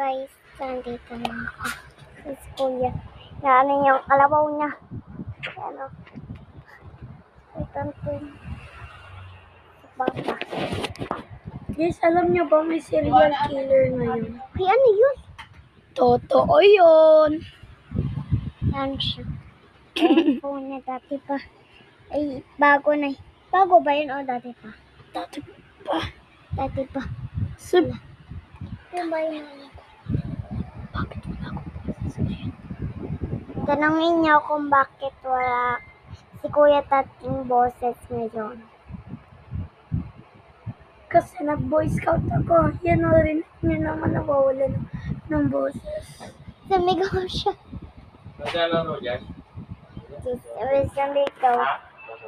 guys, nandito na ako sa kuya. Ano yung kalabaw niya. Ano? Ito sa papa. Guys, alam niyo ba may serial killer ngayon? Ay, ano yun? Totoo yun. Yan siya. Ayan po na dati pa. Ay, bago na. Bago ba yun o dati pa? Dati pa. Dati pa. Sub. Ano ba yun? Bakit wala akong boses ngayon? Tanungin niyo kung bakit wala si Kuya Tating boses ngayon. Kasi nag-boy scout ako. Yan na rin niya naman nawawala ng boses. Sumigaw siya. Sumigaw.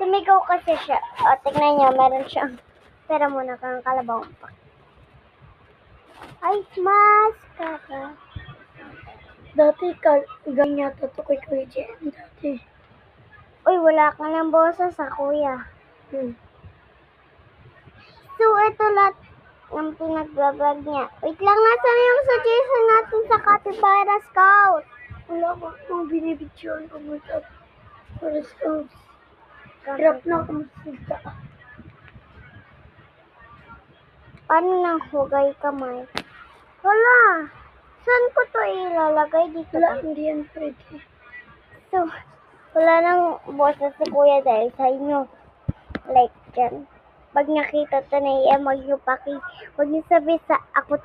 Sumigaw kasi siya. O, tignan niyo, meron siyang pera muna kang kalabaw pa. Ay, maskara. Dati ganyan yata to kay Kuya Jen. Dati. Uy, wala ka ng boses sa kuya. So, ito lahat ng pinagbablog niya. Wait lang, nasaan yung suggestion natin sa Capybara Scout? Wala akong binibidyoan ko mo ito. Para scouts. Hirap na akong magsalita. Paano nang hugay kamay? Wala. Saan ko to ilalagay dito? Wala, hindi yan pwede. So, wala nang boses si kuya dahil sa inyo. Like dyan. Pag nakita to na iya, huwag niyo sabi sa ako to.